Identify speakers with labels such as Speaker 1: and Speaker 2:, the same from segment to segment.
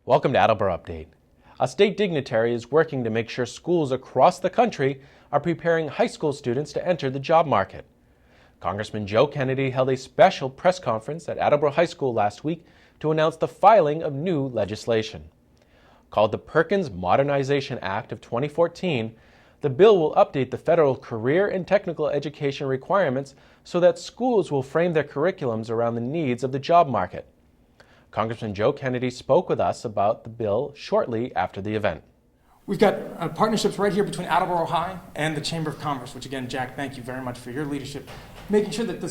Speaker 1: Welcome to Attleboro Update. A state dignitary is working to make sure schools across the country are preparing high school students to enter the job market. Congressman Joe Kennedy held a special press conference at Attleboro High School last week to announce the filing of new legislation. Called the Perkins Modernization Act of 2014, the bill will update the federal career and technical education requirements so that schools will frame their curriculums around the needs of the job market. Congressman Joe Kennedy spoke with us about the bill shortly after the event.
Speaker 2: We've got partnerships right here between Attleboro High and the Chamber of Commerce, which again, Jack, thank you very much for your leadership, making sure that the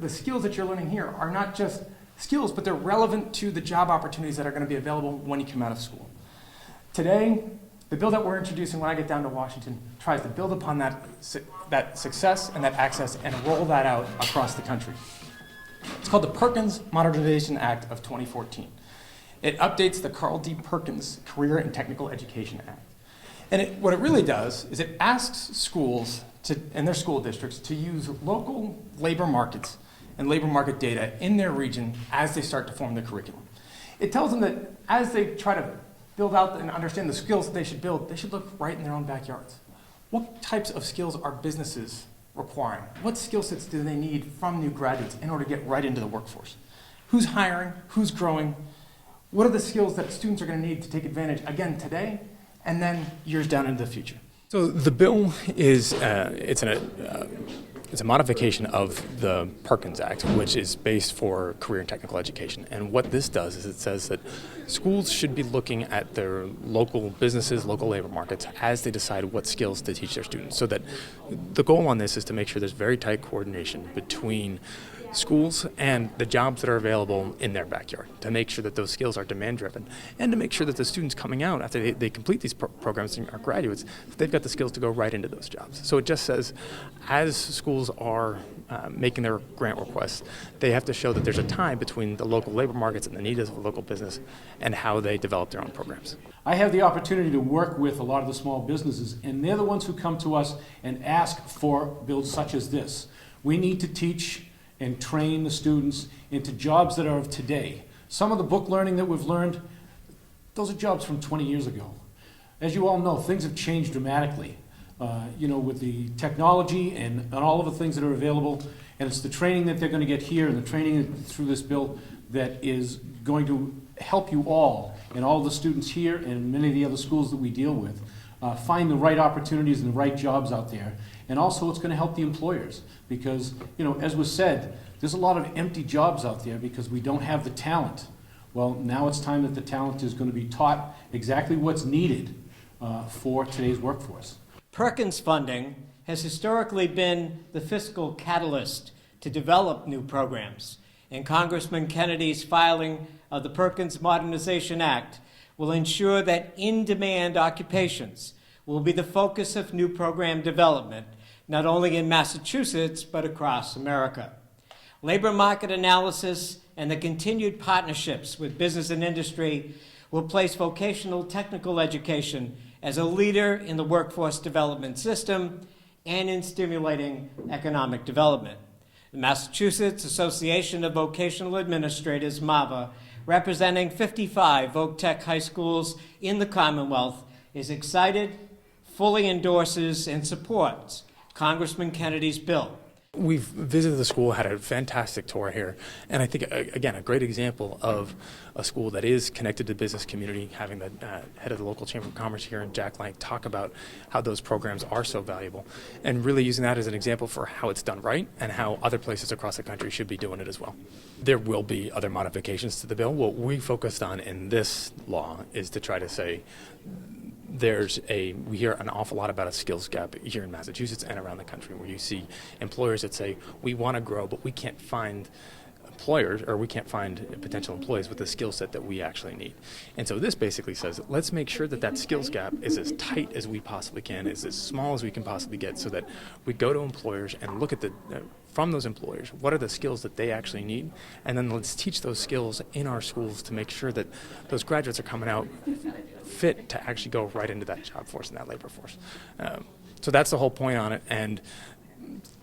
Speaker 2: skills that you're learning here are not just skills, but they're relevant to the job opportunities that are going to be available when you come out of school. Today, the bill that we're introducing when I get down to Washington tries to build upon that success and that access and roll that out across the country. It's called the Perkins Modernization Act of 2014. It updates the Carl D. Perkins Career and Technical Education Act. And what it really does is it asks schools and their school districts to use local labor markets and labor market data in their region as they start to form their curriculum. It tells them that as they try to build out and understand the skills that they should build, they should look right in their own backyards. What types of skills are businesses requiring? What skill sets do they need from new graduates in order to get right into the workforce? Who's hiring? Who's growing? What are the skills that students are going to need to take advantage, again, today and then years down into the future?
Speaker 3: So the bill is it's a modification of the Perkins Act, which is based for career and technical education. And what this does is it says that schools should be looking at their local businesses, local labor markets, as they decide what skills to teach their students. So that the goal on this is to make sure there's very tight coordination between schools and the jobs that are available in their backyard, to make sure that those skills are demand-driven, and to make sure that the students coming out after they complete these programs and are graduates, they've got the skills to go right into those jobs. So it just says, as schools are making their grant requests, they have to show that there's a tie between the local labor markets and the needs of the local business and how they develop their own programs.
Speaker 4: I have the opportunity to work with a lot of the small businesses, and they're the ones who come to us and ask for bills such as this. We need to teach and train the students into jobs that are of today. Some of the book learning that we've learned, those are jobs from 20 years ago. As you all know, things have changed dramatically, with the technology and all of the things that are available, and it's the training that they're going to get here and the training through this bill that is going to help you all, and all the students here and many of the other schools that we deal with, find the right opportunities and the right jobs out there. And also it's going to help the employers because, as was said, there's a lot of empty jobs out there because we don't have the talent. Well, now it's time that the talent is going to be taught exactly what's needed for today's workforce.
Speaker 5: Perkins funding has historically been the fiscal catalyst to develop new programs, and Congressman Kennedy's filing of the Perkins Modernization Act will ensure that in-demand occupations will be the focus of new program development, not only in Massachusetts, but across America. Labor market analysis and the continued partnerships with business and industry will place vocational technical education as a leader in the workforce development system and in stimulating economic development. The Massachusetts Association of Vocational Administrators, MAVA, representing 55 Voc Tech high schools in the Commonwealth, is excited, fully endorses, and supports Congressman Kennedy's bill.
Speaker 3: We've visited the school, had a fantastic tour here, and I think, again, a great example of a school that is connected to the business community, having the head of the local Chamber of Commerce here and Jack Lang talk about how those programs are so valuable, and really using that as an example for how it's done right and how other places across the country should be doing it as well. There will be other modifications to the bill. What we focused on in this law is to try to say, we hear an awful lot about a skills gap here in Massachusetts and around the country, where you see employers that say, we want to grow, but we can't find employers, or we can't find potential employees with the skill set that we actually need. And so this basically says, let's make sure that that skills gap is as tight as we possibly can, is as small as we can possibly get, so that we go to employers and look at from those employers, what are the skills that they actually need, and then let's teach those skills in our schools to make sure that those graduates are coming out fit to actually go right into that job force and that labor force. So that's the whole point on it. And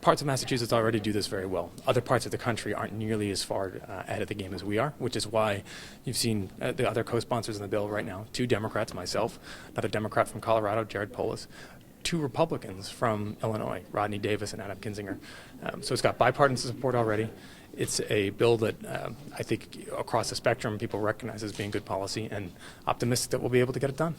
Speaker 3: parts of Massachusetts already do this very well. Other parts of the country aren't nearly as far ahead of the game as we are, which is why you've seen the other co-sponsors in the bill right now, 2 Democrats, myself, another Democrat from Colorado, Jared Polis, 2 Republicans from Illinois, Rodney Davis and Adam Kinzinger. So it's got bipartisan support already. It's a bill that I think across the spectrum people recognize as being good policy, and optimistic that we'll be able to get it done.